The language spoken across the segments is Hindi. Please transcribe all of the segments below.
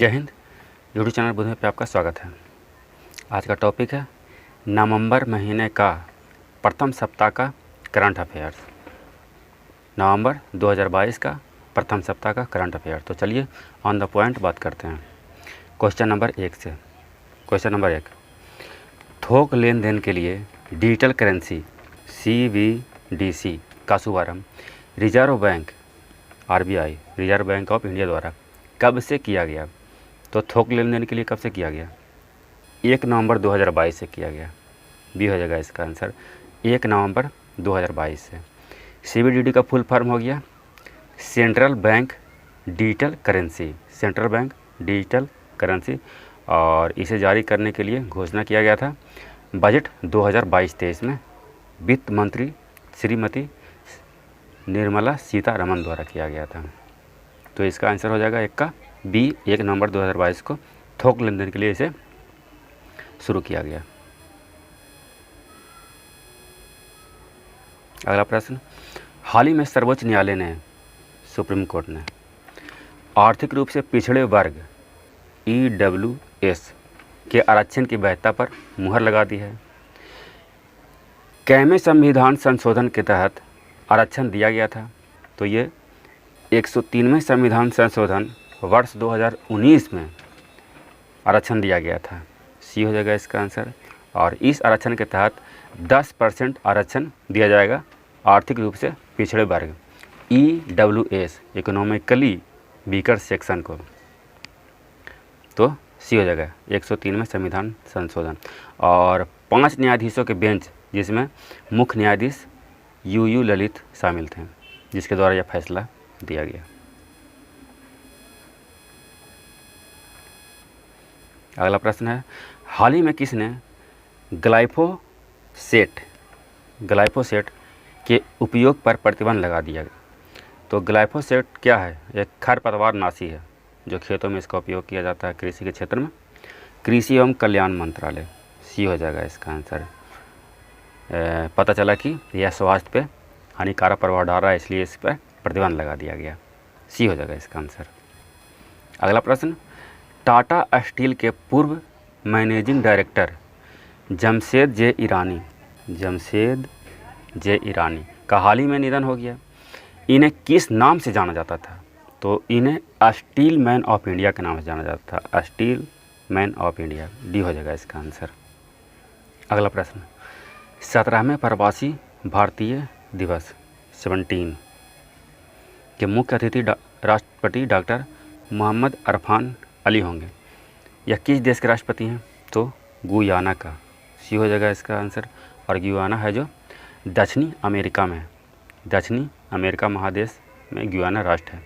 जय हिंद। यूट्यूब चैनल बुध पे आपका स्वागत है। आज का टॉपिक है नवंबर महीने का प्रथम सप्ताह का करंट अफेयर्स। नवंबर 2022 का प्रथम सप्ताह का करंट अफेयर। तो चलिए ऑन द पॉइंट बात करते हैं क्वेश्चन नंबर 1 से। क्वेश्चन नंबर 1, थोक लेन देन के लिए डिजिटल करेंसी CBDC का शुभारंभ reserve bank RBI reserve bank of India द्वारा कब से किया गया? तो थोक लेन देन के लिए कब से किया गया? 1 नवंबर 2022 से किया गया। बी हो जाएगा इसका आंसर, 1 नवंबर 2022 से। CBDT का फुल फॉर्म हो गया central bank digital currency, central bank digital currency, और इसे जारी करने के लिए घोषणा किया गया था बजट 2022-23 में वित्त मंत्री श्रीमती निर्मला सीतारमण द्वारा किया गया था। तो इसका आंसर हो जाएगा एक का बी, 1 नवंबर 2022 को थोक लेन देन के लिए इसे शुरू किया गया। अगला प्रश्न, हाल ही में सर्वोच्च न्यायालय ने, सुप्रीम कोर्ट ने आर्थिक रूप से पिछड़े वर्ग EWS के आरक्षण की वैधता पर मुहर लगा दी है। कैमे संविधान संशोधन के तहत आरक्षण दिया गया था। तो ये 103वें संविधान संशोधन वर्ष 2019 में आरक्षण दिया गया था। सी हो जाएगा इसका आंसर। और इस आरक्षण के तहत 10% आरक्षण दिया जाएगा आर्थिक रूप से पिछड़े वर्ग EWS इकोनॉमिकली वीकर सेक्शन को। तो सी हो जाएगा 103वें संविधान संशोधन। और 5 न्यायाधीशों के बेंच, जिसमें मुख्य न्यायाधीश UU ललित शामिल थे, जिसके द्वारा यह फैसला दिया गया। अगला प्रश्न है, हाल ही में किसने ग्लाइफोसेट के उपयोग पर प्रतिबंध लगा दिया? तो ग्लाइफोसेट क्या है? एक खरपतवार नाशी है जो खेतों में इसका उपयोग किया जाता है कृषि के क्षेत्र में। कृषि एवं कल्याण मंत्रालय, सी हो जाएगा इसका आंसर। पता चला कि यह स्वास्थ्य पे हानिकारक प्रभाव डाल रहा है, इसलिए इस पर प्रतिबंध लगा दिया गया। सी हो जाएगा इसका आंसर। अगला प्रश्न, टाटा स्टील के पूर्व मैनेजिंग डायरेक्टर जमशेद जे ईरानी का हाल ही में निधन हो गया। इन्हें किस नाम से जाना जाता था? तो इन्हें स्टील मैन ऑफ इंडिया के नाम से जाना जाता था, steel man of India. D हो जाएगा इसका आंसर। अगला प्रश्न, 17वें प्रवासी भारतीय दिवस 17 के मुख्य अतिथि राष्ट्रपति डॉक्टर मोहम्मद अरफान अली होंगे। यह किस देश के राष्ट्रपति हैं? तो गुयाना का। सी हो जाएगा इसका आंसर। और गुयाना है जो दक्षिणी अमेरिका में है, दक्षिणी अमेरिका महादेश में गुयाना राष्ट्र है।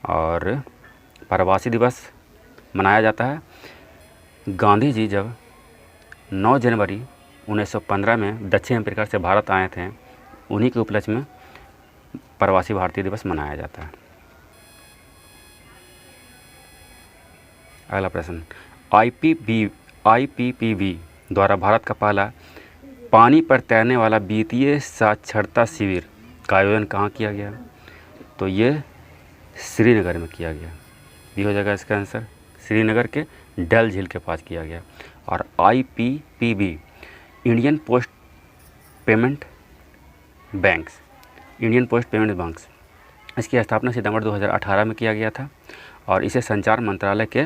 और प्रवासी दिवस मनाया जाता है, गांधी जी जब 9 जनवरी 1915 में दक्षिण अफ्रीका से भारत आए थे, उन्हीं के उपलक्ष्य में प्रवासी भारतीय दिवस मनाया जाता है। अगला प्रश्न, IPPB द्वारा भारत का पहला पानी पर तैरने वाला वित्तीय साक्षरता शिविर का आयोजन कहाँ किया गया? तो ये श्रीनगर में किया गया। ये हो जाएगा इसका आंसर, श्रीनगर के डल झील के पास किया गया। और IPPB Indian post payment banks, इसकी स्थापना सितंबर 2018 में किया गया था और इसे संचार मंत्रालय के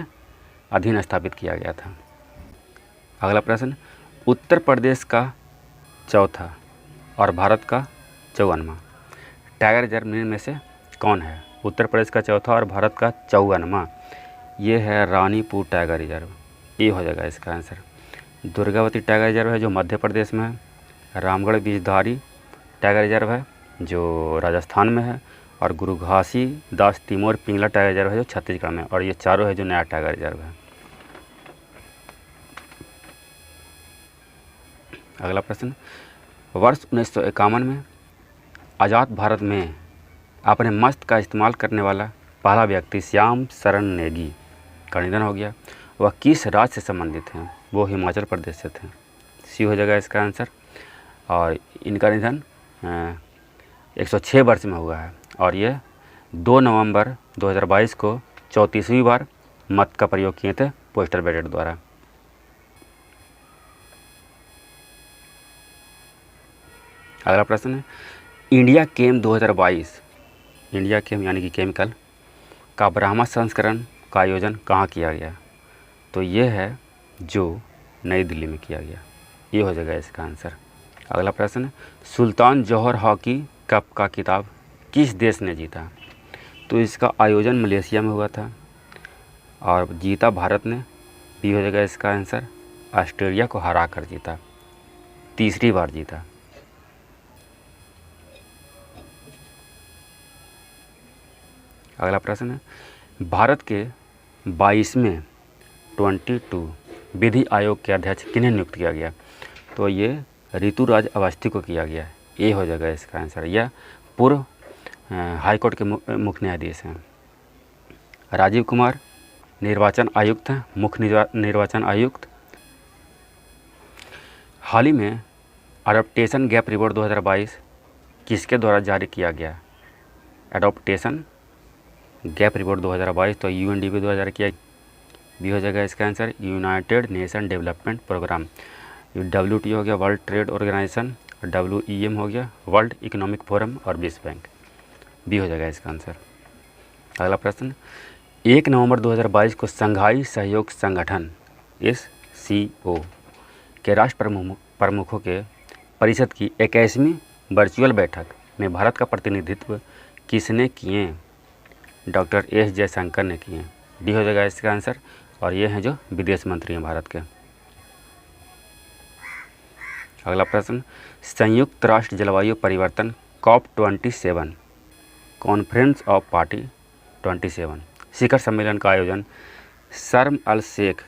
अधीन स्थापित किया गया था। अगला प्रश्न, उत्तर प्रदेश का चौथा और भारत का 54वां टाइगर रिजर्व में से कौन है? उत्तर प्रदेश का चौथा और भारत का 54वां, ये है रानीपुर टाइगर रिजर्व। ये हो जाएगा इसका आंसर। दुर्गावती टाइगर रिजर्व है जो मध्य प्रदेश में है। रामगढ़ बीजधारी टाइगर रिजर्व है जो राजस्थान में है। और गुरु घासीदास तिमोर पिंगला टाइगर रिजर्व है जो छत्तीसगढ़ में। और ये चारों है जो नया टाइगर रिजर्व है। अगला प्रश्न, वर्ष 1951 में आज़ाद भारत में अपने मस्त का इस्तेमाल करने वाला पहला व्यक्ति श्याम शरण नेगी का निधन हो गया। वह किस राज्य से संबंधित हैं? वो हिमाचल प्रदेश से थे। सी हो जाएगा इसका आंसर। और इनका निधन 106 वर्ष में हुआ है और ये 2 नवंबर 2022 को 34वीं बार मत का प्रयोग किए थे पोस्टल बैलेट द्वारा। अगला प्रश्न है, इंडिया केम 2022, इंडिया केम यानी कि केमिकल का ब्राह्मण संस्करण का आयोजन कहाँ किया गया? तो ये है जो नई दिल्ली में किया गया। ये हो जाएगा इसका आंसर। अगला प्रश्न है, सुल्तान जौहर हॉकी कप का खिताब किस देश ने जीता? तो इसका आयोजन मलेशिया में हुआ था और जीता भारत ने। बी हो जाएगा इसका आंसर। ऑस्ट्रेलिया को हरा कर जीता, तीसरी बार जीता। अगला प्रश्न है, भारत के 22वें 22 विधि आयोग के अध्यक्ष किन्हें नियुक्त किया गया? तो ये ऋतुराज अवस्थी को किया गया। ये हो जाएगा इसका आंसर। यह पूर्व हाईकोर्ट के मुख्य न्यायाधीश हैं। राजीव कुमार निर्वाचन आयुक्त हैं, मुख्य निर्वाचन आयुक्त। हाल ही में अडॉप्टेशन गैप रिपोर्ट 2022 किसके द्वारा जारी किया गया? अडॉप्टेशन गैप रिपोर्ट 2022 तो UNDP द्वारा जारी किया। बी हो जाएगा इसका answer. United nation development programme, WTO हो गया, वर्ल्ड ट्रेड ऑर्गेनाइजेशन, WEM हो गया, वर्ल्ड इकोनॉमिक फोरम और विश्व बैंक। बी हो जाएगा इसका आंसर। अगला प्रश्न, 1 नवंबर 2022 को संघाई सहयोग संगठन SCO के राष्ट्र प्रमुखों के परिषद की 21वीं वर्चुअल बैठक में भारत का प्रतिनिधित्व किसने किए? डॉक्टर S जयशंकर ने किए। डी हो जाएगा इसका आंसर। और ये हैं जो विदेश मंत्री हैं भारत के। अगला प्रश्न, संयुक्त राष्ट्र जलवायु परिवर्तन COP27 कॉन्फ्रेंस ऑफ पार्टी 27 शिखर सम्मेलन का आयोजन शर्म अल शेख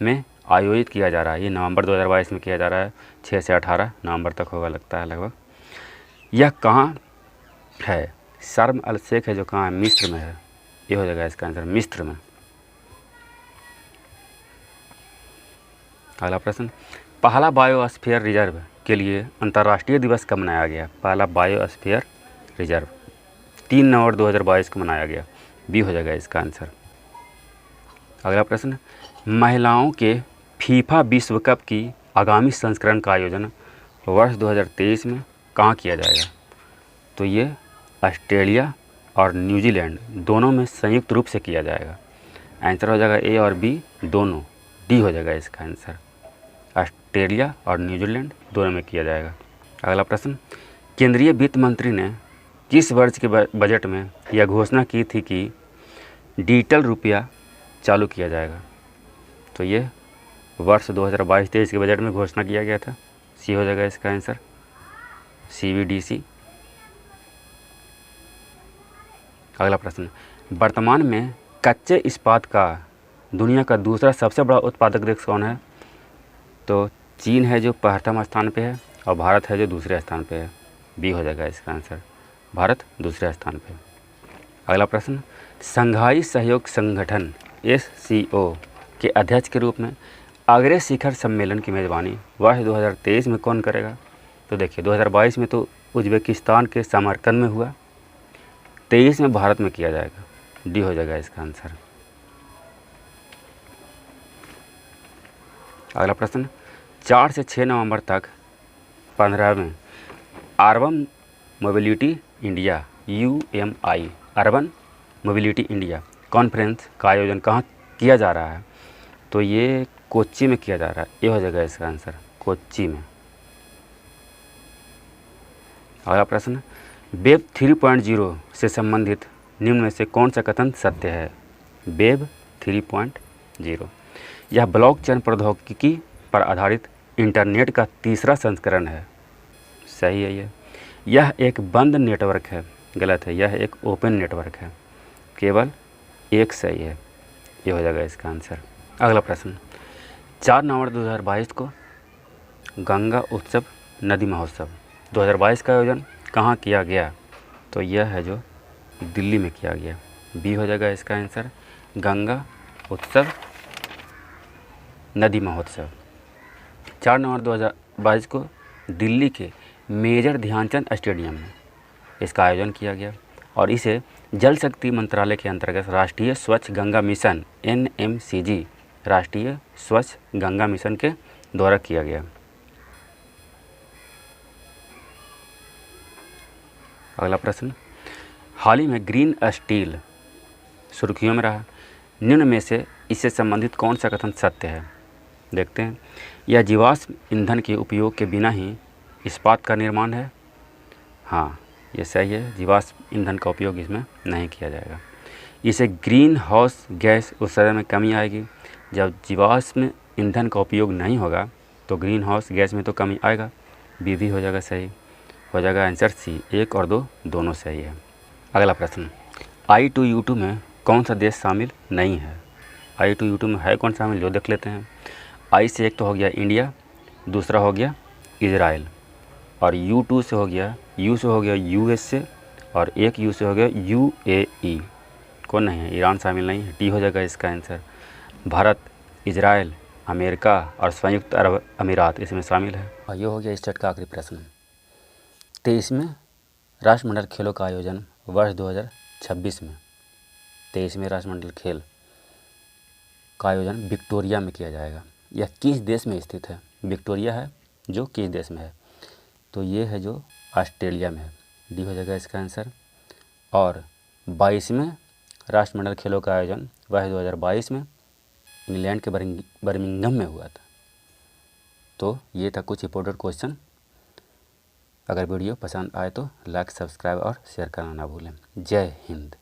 में आयोजित किया जा रहा है। ये नवंबर 2022 में किया जा रहा है। 6 से 18 नवंबर तक होगा लगता है लगभग। यह कहाँ है? शर्म अल शेख है जो कहाँ है? मिस्र में है। ये हो जाएगा इसका आंसर, मिस्र में। अगला प्रश्न, पहला बायोस्फीयर रिजर्व के लिए अंतर्राष्ट्रीय दिवस कब मनाया गया? पहला बायोस्फीयर रिजर्व 3 नवंबर 2022 को मनाया गया। बी हो जाएगा इसका आंसर। अगला प्रश्न, महिलाओं के फीफा विश्व कप की आगामी संस्करण का आयोजन वर्ष 2023 में कहाँ किया जाएगा? तो ये ऑस्ट्रेलिया और न्यूजीलैंड दोनों में संयुक्त रूप से किया जाएगा। आंसर हो जाएगा ए और बी दोनों। डी हो जाएगा इसका आंसर। ऑस्ट्रेलिया और न्यूजीलैंड दोनों में किया जाएगा। अगला प्रश्न, केंद्रीय वित्त मंत्री ने किस वर्ष के बजट में यह घोषणा की थी कि डिजिटल रुपया चालू किया जाएगा? तो ये वर्ष 2022-23 के बजट में घोषणा किया गया था। सी हो जाएगा इसका आंसर, CBDC। अगला प्रश्न, वर्तमान में कच्चे इस्पात का दुनिया का दूसरा सबसे बड़ा उत्पादक देश कौन है? तो चीन है जो प्रथम स्थान पे है और भारत है जो दूसरे स्थान पे है। बी हो जाएगा इसका आंसर, भारत दूसरे स्थान पे। अगला प्रश्न, संघाई सहयोग संगठन SCO के अध्यक्ष के रूप में अग्रे शिखर सम्मेलन की मेज़बानी वर्ष 2023 में कौन करेगा? तो देखिए 2022 में तो उज्बेकिस्तान के समरकंद में हुआ, 23 में भारत में किया जाएगा। डी हो जाएगा इसका आंसर। अगला प्रश्न, 4 से 6 नवंबर तक 15वें urban mobility India UMI urban mobility India conference का आयोजन कहाँ किया जा रहा है? तो ये कोच्चि में किया जा रहा है। ये हो जाएगा इसका आंसर, कोच्चि में। अगला प्रश्न, वेब 3.0 से संबंधित निम्न में से कौन सा कथन सत्य है? वेब 3.0 यह ब्लॉकचेन प्रौद्योगिकी पर आधारित इंटरनेट का तीसरा संस्करण है। सही है ये। यह एक बंद नेटवर्क है। गलत है, यह एक ओपन नेटवर्क है। केवल एक सही है। ये हो जाएगा इसका आंसर। अगला प्रश्न, 4 नवंबर 2022 को गंगा उत्सव नदी महोत्सव 2022 का आयोजन कहाँ किया गया? तो यह है जो दिल्ली में किया गया। बी हो जाएगा इसका आंसर, गंगा उत्सव नदी महोत्सव 4 नवंबर 2022 को दिल्ली के मेजर ध्यानचंद स्टेडियम में इसका आयोजन किया गया। और इसे जल शक्ति मंत्रालय के अंतर्गत राष्ट्रीय स्वच्छ गंगा मिशन NMCG राष्ट्रीय स्वच्छ गंगा मिशन के द्वारा किया गया। अगला प्रश्न, हाल ही में ग्रीन स्टील सुर्खियों में रहा, निम्न में से इससे संबंधित कौन सा कथन सत्य है? देखते हैं। यह जीवाश्म ईंधन के उपयोग के बिना ही इस्पात का निर्माण है। हाँ, ये सही है, जीवाश्म ईंधन का उपयोग इसमें नहीं किया जाएगा। इसे ग्रीन हाउस गैस उत्सर्जन में कमी आएगी। जब जीवाश्म ईंधन का उपयोग नहीं होगा तो ग्रीन हाउस गैस में तो कमी आएगा। बी भी हो जाएगा सही, हो जाएगा आंसर सी। 1 और 2 दोनों सही है। अगला प्रश्न, I2U2 में कौन सा देश शामिल नहीं है? I2U2 में है कौन शामिल, जो देख लेते हैं। आई से एक तो हो गया इंडिया, दूसरा हो गया इजराइल, और U2 से हो गया, यू से हो गया USA, और एक यू से हो गया UAE। कौन नहीं है? ईरान शामिल नहीं है। डी हो जाएगा इसका आंसर। भारत, इजराइल, अमेरिका और संयुक्त अरब अमीरात इसमें शामिल है। और ये हो गया स्टेट का आखिरी प्रश्न। 23वें राष्ट्रमंडल खेलों का आयोजन वर्ष 2026 में 23वें राष्ट्रमंडल खेल का आयोजन विक्टोरिया में किया जाएगा। यह किस देश में स्थित है? विक्टोरिया है जो किस देश में है? तो ये है जो ऑस्ट्रेलिया में है। डी हो जाएगा इसका आंसर। और 22वें राष्ट्रमंडल खेलों का आयोजन वर्ष 2022 में इंग्लैंड के बर्मिंघम में हुआ था। तो ये था कुछ इंपॉर्टेंट क्वेश्चन। अगर वीडियो पसंद आए तो लाइक, सब्सक्राइब और शेयर करना ना भूलें। जय हिंद।